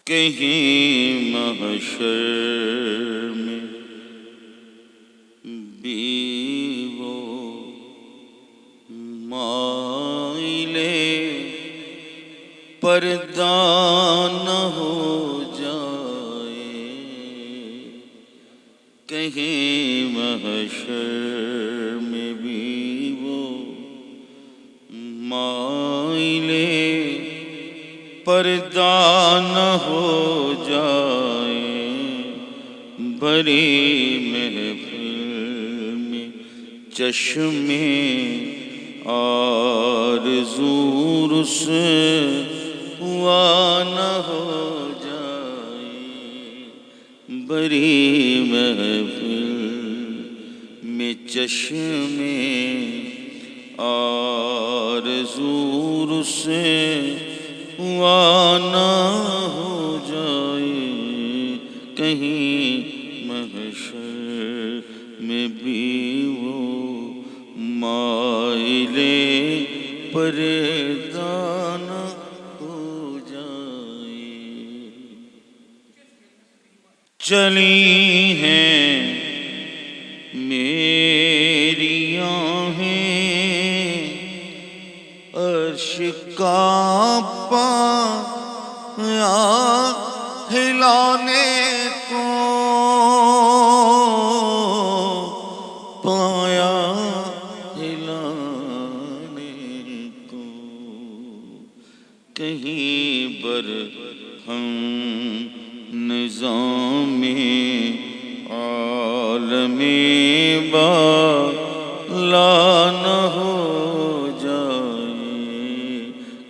کہیں محشر میں بھی وہ مائلے پردہ نہ ہو جائے، کہیں محشر میں بھی وہ مائلے پردہ نہ ہو جائے، بڑی محفل میں چشمے آرزو رسوا نہ ہو جائے، بڑی محفل میں چشمے آرزو رسوا نہ ہو جائے، کہیں محشر میں بھی وہ مائلے پردہ نہ ہو جائے۔ چلی ہیں میری آہیں عرش کا پایا ہلانے کو، پایا ہلانے کو، کہیں برہم نظام عالم بالا نہ ہو جائے،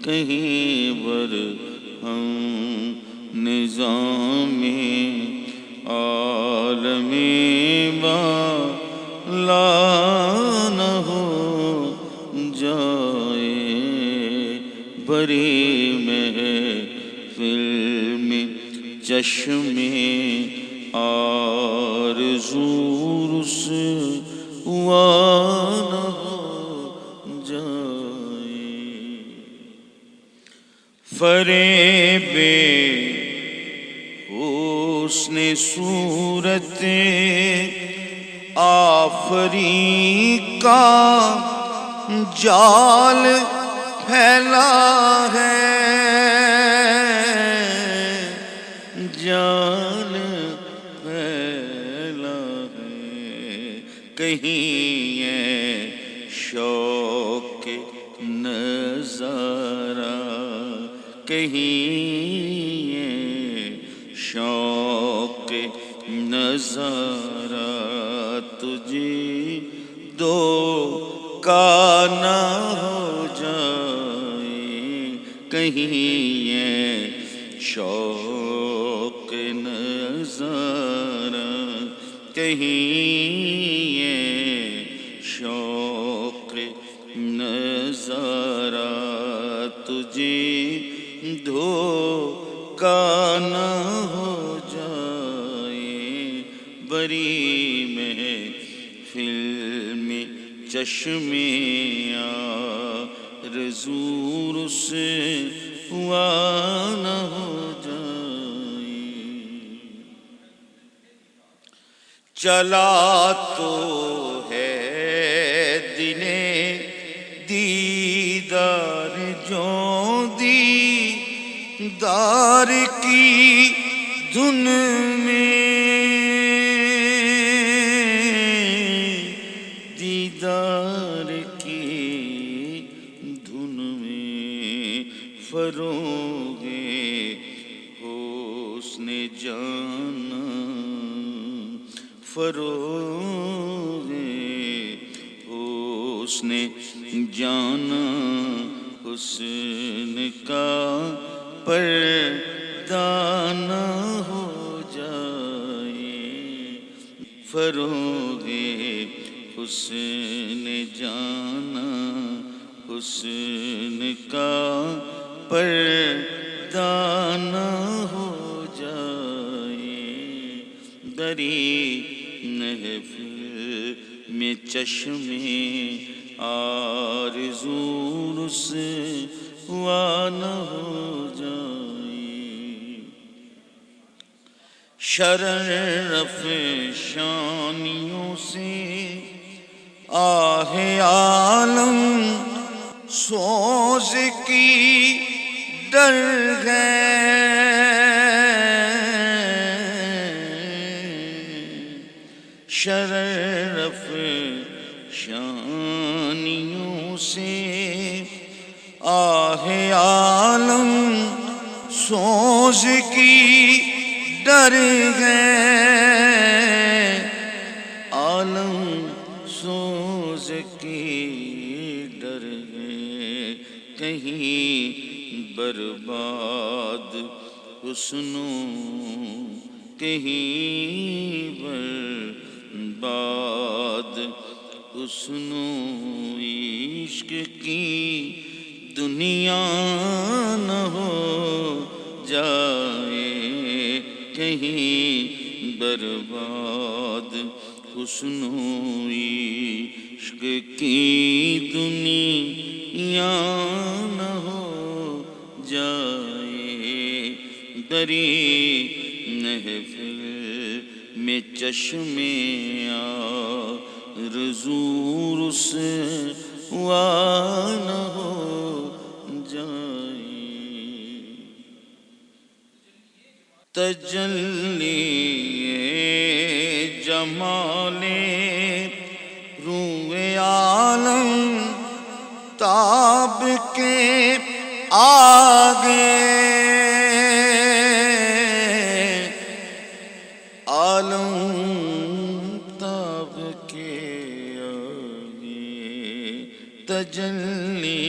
کہیں برہم نظام عالم بالا نہ ہو جائے، بڑی محفل میں چشمے آرزو رسوا نہ ہو جائے۔ فریب حسن صورت آفری کا جال پھیلا ہے، جال پھیلا ہے، کہیں ہے شوق نظارہ، کہیں ہے شوق نظارہ، تجھے دو کا نہ ہو جائے، کہیں ہے شوق نظارہ، کہیں ہے شوق نظارہ، تجھے دھوکا نہ ہو جائے، بڑی محفل میں چشمے آرزو رسوا نہ ہو جائے۔ چلا تو ہے دل دیدار جو دیدار کی دھن میں، دیدار کی دھن میں، فروغ حسن جانا، فروغ حسن جانا، حسن کا پردہ نہ ہو جائے، فروغ حسن جانا، حسن کا پردہ نہ ہو جائے، بڑی محفل میں چشمے آرزو رسوا نہ ہو جائے، شرف شانیوں سے آہ عالم سوز کی ڈر گئے، شرف شانیوں سے آہ عالم سوز کی ڈر گئے، عالم سوز کی ڈر گئے، کہیں برباد حسنوں کہیں برباد حسنوں عشق کی دنیا نہ ہو جائے، کہیں برباد حسنوں عشق کی دنیا نہ ہو جائے، بری محفل میں چشم آرزو رسوا نہ ہو جائے، تجلی جمال روئے عالم تاب کے آگے، عالم تاب کے آگے، تجلی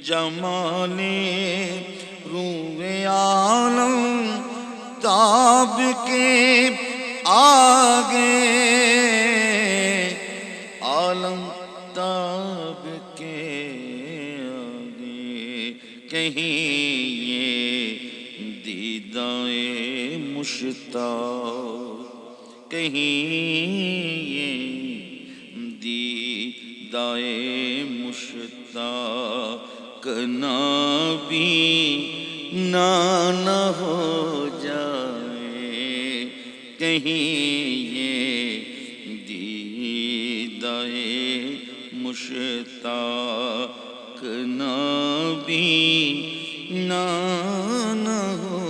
جمال روئے عالم تاب کے آگے، عالم تاب کے آگے، کہیں یہ دیدائے مشتاق، کہیں یہ دیدائے مشتاق نابینا نہ ہو جائے، کہیں یہ دیدائے مشتاق نابینا نہ ہو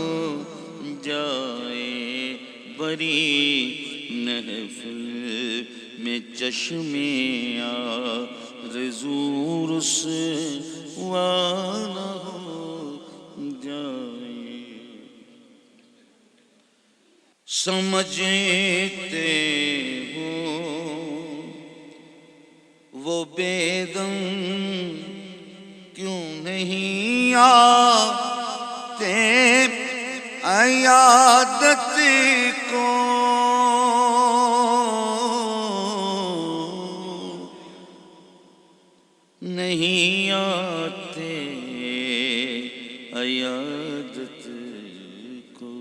جائے، بری محفل میں چشم آرزو رسوا نہ ہو جائے، سمجھتے ہو وہ بے دم کیوں نہیں آتے عیادت کو، نہیں آتے عیادت کو،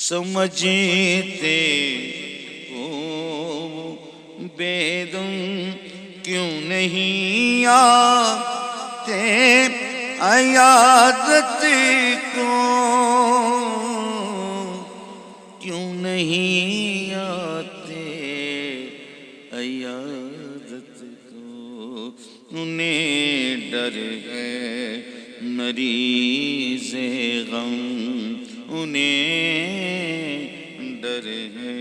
سمجھتے ہو بے دم کیوں نہیں آتے عیادت کو، کیوں نہیں آتے عیادت کو، انہیں ڈر ہے مریض غم، انہیں ڈر ہے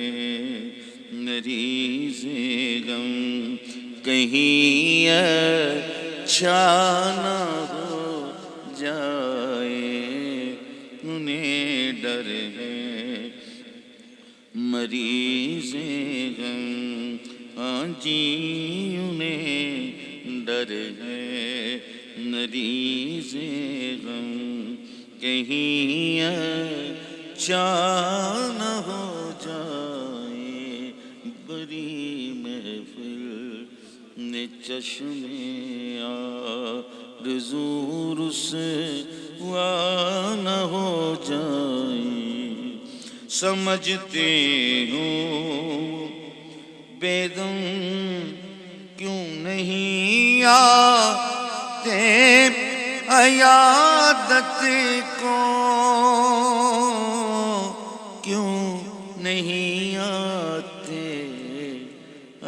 مریض غم، کہیں اچھا نہ ہو جائے، انہیں ڈر ہے مریض غم، ہاں جی انہیں ڈر ہے مریض غم، کہیں اچھا نہ ہو جائے، بری محفل نے چشم آرزو رسوا نہ ہو جائے، سمجھتے ہو بے دم کیوں نہیں آتے عیادت کو، کیوں نہیں آتے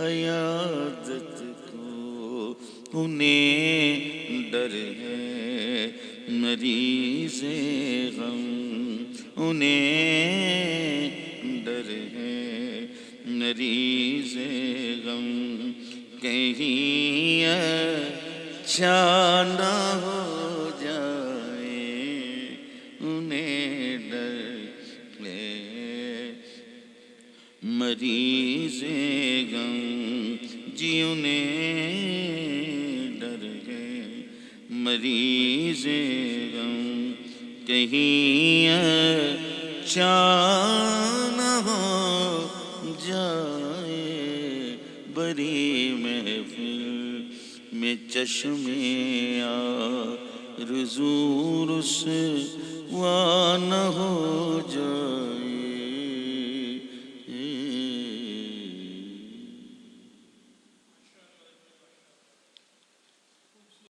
عیادت کو، انہیں ڈر ہے مریض غم، انہیں ڈر ہے مریض غم، کہیں اچھا نہ ہو جائے، انہیں ڈر ہے مریض غم، جی انہیں ڈر ہے مریض غم، کہیں اچھا نہ ہو جائے، بڑی محفل میں چشم آرزو رسوا نہ ہو جائے۔